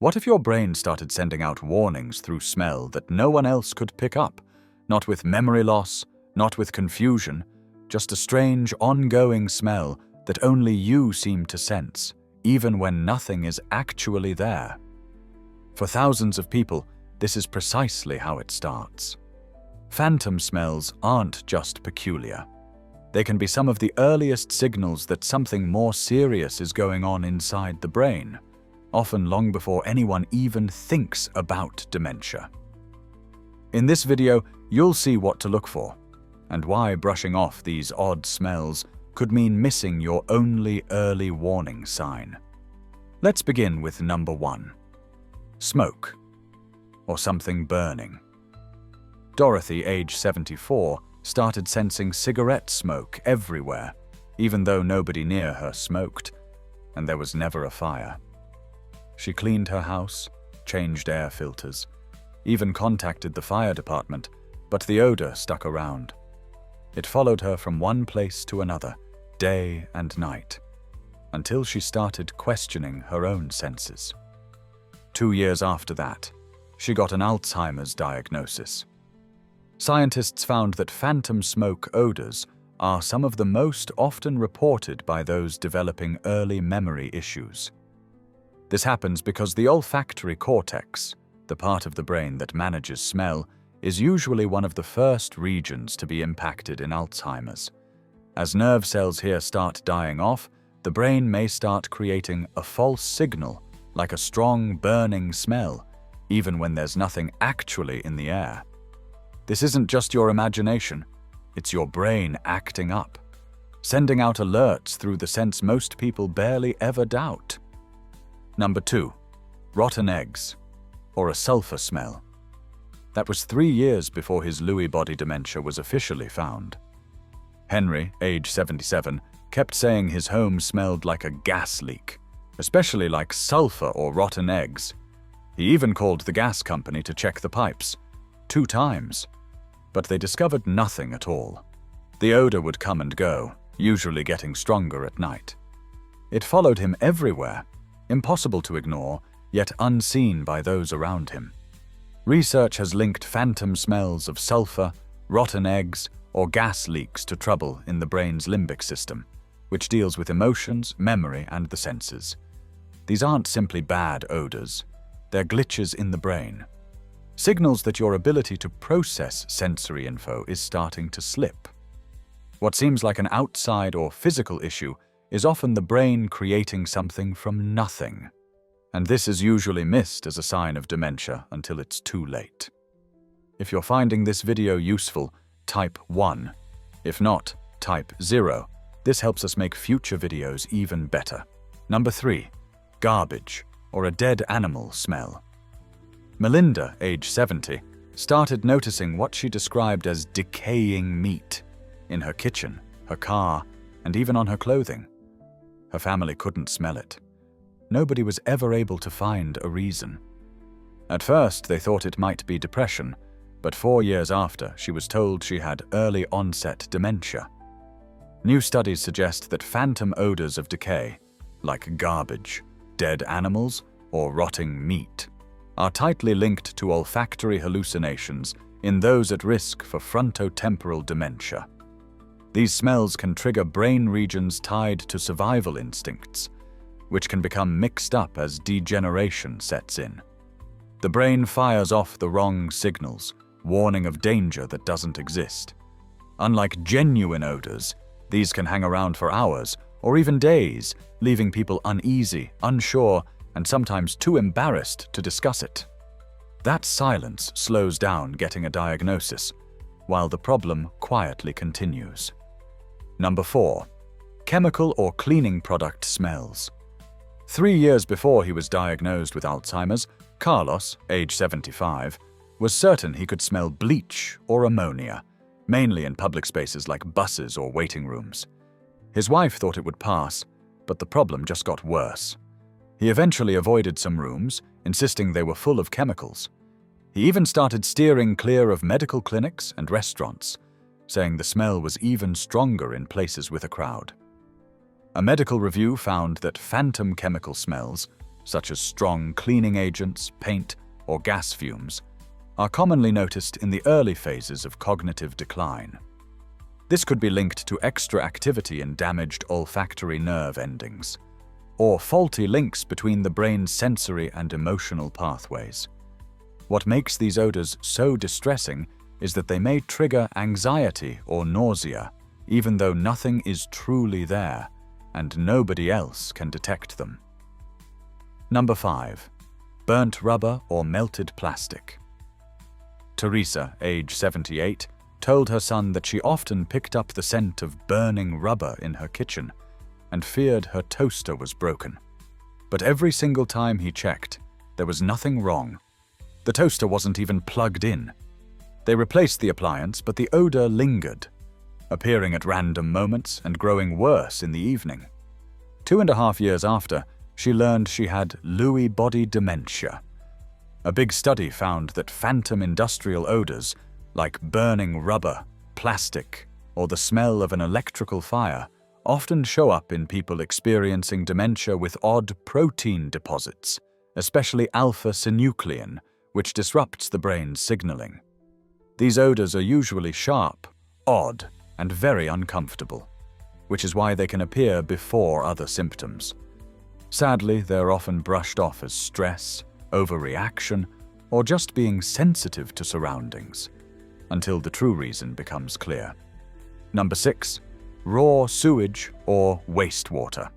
What if your brain started sending out warnings through smell that no one else could pick up? Not with memory loss, not with confusion, just a strange, ongoing smell that only you seem to sense, even when nothing is actually there. For thousands of people, this is precisely how it starts. Phantom smells aren't just peculiar. They can be some of the earliest signals that something more serious is going on inside the brain, often long before anyone even thinks about dementia. In this video, you'll see what to look for, and why brushing off these odd smells could mean missing your only early warning sign. Let's begin with number 1. Smoke, or something burning. Dorothy, age 74, started sensing cigarette smoke everywhere, even though nobody near her smoked, and there was never a fire. She cleaned her house, changed air filters, even contacted the fire department, but the odor stuck around. It followed her from one place to another, day and night, until she started questioning her own senses. 2 years after that, she got an Alzheimer's diagnosis. Scientists found that phantom smoke odors are some of the most often reported by those developing early memory issues. This happens because the olfactory cortex, the part of the brain that manages smell, is usually one of the first regions to be impacted in Alzheimer's. As nerve cells here start dying off, the brain may start creating a false signal, like a strong, burning smell, even when there's nothing actually in the air. This isn't just your imagination, it's your brain acting up, sending out alerts through the sense most people barely ever doubt. Number 2, rotten eggs, or a sulfur smell. That was 3 years before his Lewy body dementia was officially found. Henry, age 77, kept saying his home smelled like a gas leak, especially like sulfur or rotten eggs. He even called the gas company to check the pipes, 2 times, but they discovered nothing at all. The odor would come and go, usually getting stronger at night. It followed him everywhere, impossible to ignore, yet unseen by those around him. Research has linked phantom smells of sulfur, rotten eggs, or gas leaks to trouble in the brain's limbic system, which deals with emotions, memory, and the senses. These aren't simply bad odors, they're glitches in the brain. Signals that your ability to process sensory info is starting to slip. What seems like an outside or physical issue is often the brain creating something from nothing. And this is usually missed as a sign of dementia until it's too late. If you're finding this video useful, type 1. If not, type 0. This helps us make future videos even better. Number 3, garbage, or a dead animal smell. Melinda, age 70, started noticing what she described as decaying meat in her kitchen, her car, and even on her clothing. Her family couldn't smell it. Nobody was ever able to find a reason. At first, they thought it might be depression, but 4 years after, she was told she had early onset dementia. New studies suggest that phantom odors of decay, like garbage, dead animals, or rotting meat, are tightly linked to olfactory hallucinations in those at risk for frontotemporal dementia. These smells can trigger brain regions tied to survival instincts, which can become mixed up as degeneration sets in. The brain fires off the wrong signals, warning of danger that doesn't exist. Unlike genuine odors, these can hang around for hours or even days, leaving people uneasy, unsure, and sometimes too embarrassed to discuss it. That silence slows down getting a diagnosis, while the problem quietly continues. Number 4, chemical or cleaning product smells. 3 years before he was diagnosed with Alzheimer's, Carlos, age 75, was certain he could smell bleach or ammonia, mainly in public spaces like buses or waiting rooms. His wife thought it would pass, but the problem just got worse. He eventually avoided some rooms, insisting they were full of chemicals. He even started steering clear of medical clinics and restaurants, saying the smell was even stronger in places with a crowd. A medical review found that phantom chemical smells, such as strong cleaning agents, paint, or gas fumes, are commonly noticed in the early phases of cognitive decline. This could be linked to extra activity in damaged olfactory nerve endings, or faulty links between the brain's sensory and emotional pathways. What makes these odors so distressing is that they may trigger anxiety or nausea, even though nothing is truly there, and nobody else can detect them. Number 5. Burnt rubber or melted plastic. Teresa, age 78, told her son that she often picked up the scent of burning rubber in her kitchen and feared her toaster was broken. But every single time he checked, there was nothing wrong. The toaster wasn't even plugged in. They replaced the appliance, but the odor lingered, appearing at random moments and growing worse in the evening. 2.5 years after, she learned she had Lewy body dementia. A big study found that phantom industrial odors, like burning rubber, plastic, or the smell of an electrical fire, often show up in people experiencing dementia with odd protein deposits, especially alpha-synuclein, which disrupts the brain's signaling. These odors are usually sharp, odd, and very uncomfortable, which is why they can appear before other symptoms. Sadly, they're often brushed off as stress, overreaction, or just being sensitive to surroundings, until the true reason becomes clear. Number 6. Raw sewage or wastewater.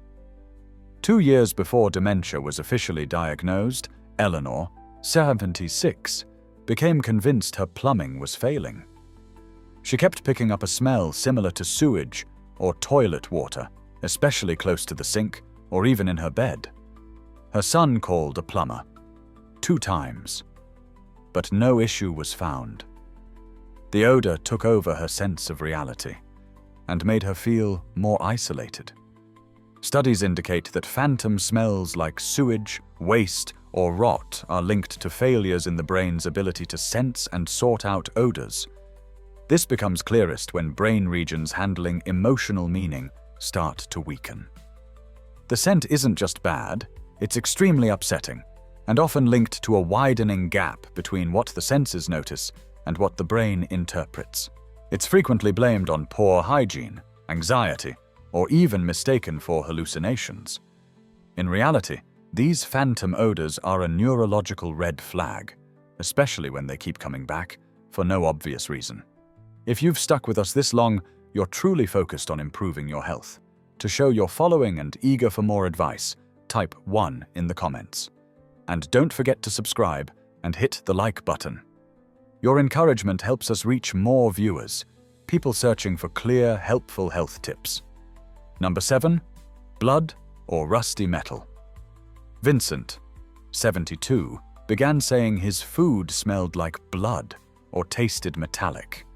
2 years before dementia was officially diagnosed, Eleanor, 76, became convinced her plumbing was failing. She kept picking up a smell similar to sewage or toilet water, especially close to the sink or even in her bed. Her son called a plumber 2 times, but no issue was found. The odor took over her sense of reality and made her feel more isolated. Studies indicate that phantom smells like sewage, waste, or rot are linked to failures in the brain's ability to sense and sort out odors. This becomes clearest when brain regions handling emotional meaning start to weaken. The scent isn't just bad, it's extremely upsetting, and often linked to a widening gap between what the senses notice and what the brain interprets. It's frequently blamed on poor hygiene, anxiety, or even mistaken for hallucinations. In reality, these phantom odors are a neurological red flag, especially when they keep coming back for no obvious reason. If you've stuck with us this long, you're truly focused on improving your health. To show you're following and eager for more advice, type 1 in the comments. And don't forget to subscribe and hit the like button. Your encouragement helps us reach more viewers, people searching for clear, helpful health tips. Number 7. Blood or rusty metal. Vincent, 72, began saying his food smelled like blood or tasted metallic.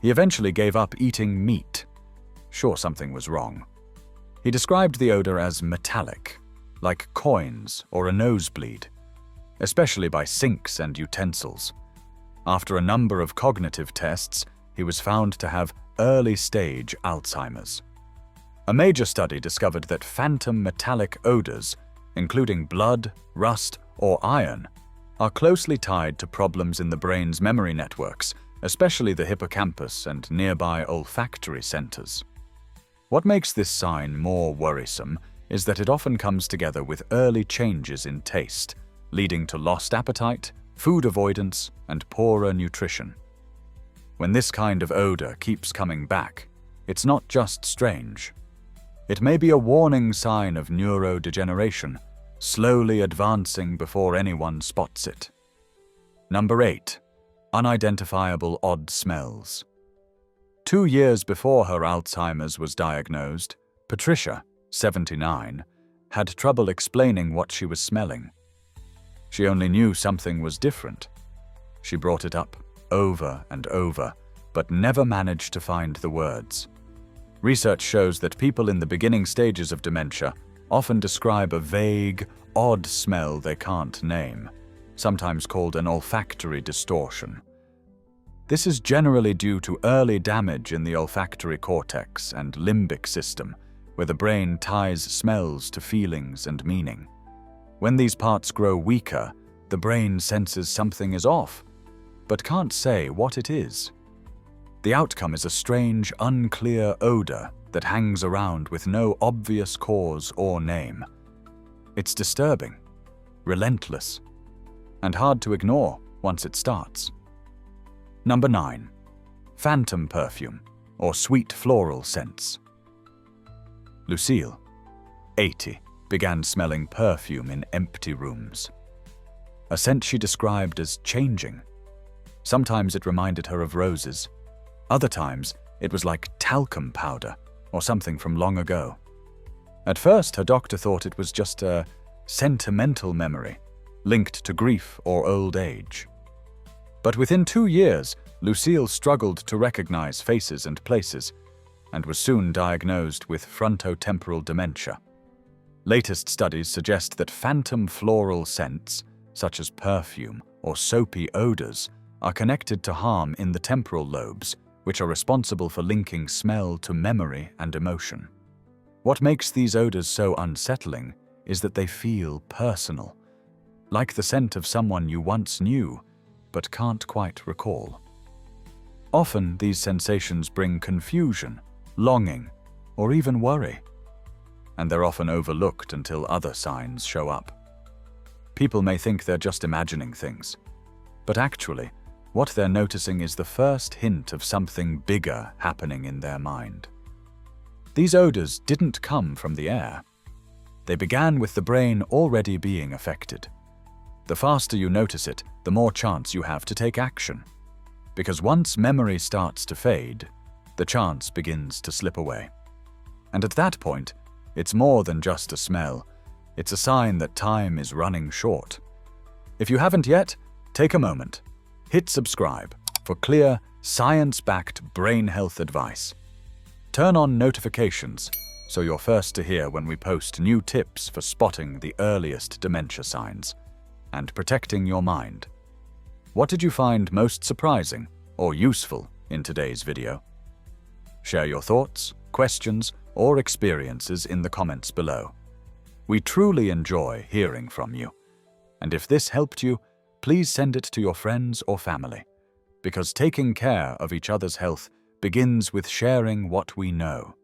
He eventually gave up eating meat. Sure, something was wrong. He described the odor as metallic, like coins or a nosebleed, especially by sinks and utensils. After a number of cognitive tests, he was found to have early-stage Alzheimer's. A major study discovered that phantom metallic odors, including blood, rust, or iron, are closely tied to problems in the brain's memory networks, especially the hippocampus and nearby olfactory centers. What makes this sign more worrisome is that it often comes together with early changes in taste, leading to lost appetite, food avoidance, and poorer nutrition. When this kind of odor keeps coming back, it's not just strange. It may be a warning sign of neurodegeneration, slowly advancing before anyone spots it. Number 8. Unidentifiable odd smells. 2 years before her Alzheimer's was diagnosed, Patricia, 79, had trouble explaining what she was smelling. She only knew something was different. She brought it up over and over, but never managed to find the words. Research shows that people in the beginning stages of dementia often describe a vague, odd smell they can't name, sometimes called an olfactory distortion. This is generally due to early damage in the olfactory cortex and limbic system, where the brain ties smells to feelings and meaning. When these parts grow weaker, the brain senses something is off, but can't say what it is. The outcome is a strange, unclear odor that hangs around with no obvious cause or name. It's disturbing, relentless, and hard to ignore once it starts. Number 9. Phantom perfume, or sweet floral scents. Lucille, 80, began smelling perfume in empty rooms. A scent she described as changing. Sometimes it reminded her of roses. Other times, it was like talcum powder or something from long ago. At first, her doctor thought it was just a sentimental memory linked to grief or old age. But within 2 years, Lucille struggled to recognize faces and places and was soon diagnosed with frontotemporal dementia. Latest studies suggest that phantom floral scents, such as perfume or soapy odors, are connected to harm in the temporal lobes, which are responsible for linking smell to memory and emotion. What makes these odors so unsettling is that they feel personal, like the scent of someone you once knew but can't quite recall. Often, these sensations bring confusion, longing, or even worry, and they're often overlooked until other signs show up. People may think they're just imagining things, but actually, what they're noticing is the first hint of something bigger happening in their mind. These odors didn't come from the air. They began with the brain already being affected. The faster you notice it, the more chance you have to take action. Because once memory starts to fade, the chance begins to slip away. And at that point, it's more than just a smell. It's a sign that time is running short. If you haven't yet, take a moment. Hit subscribe for clear, science-backed brain health advice. Turn on notifications so you're first to hear when we post new tips for spotting the earliest dementia signs and protecting your mind. What did you find most surprising or useful in today's video? Share your thoughts, questions, or experiences in the comments below. We truly enjoy hearing from you. And if this helped you, please send it to your friends or family, because taking care of each other's health begins with sharing what we know.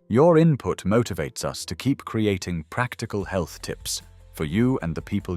Your input motivates us to keep creating practical health tips for you and the people you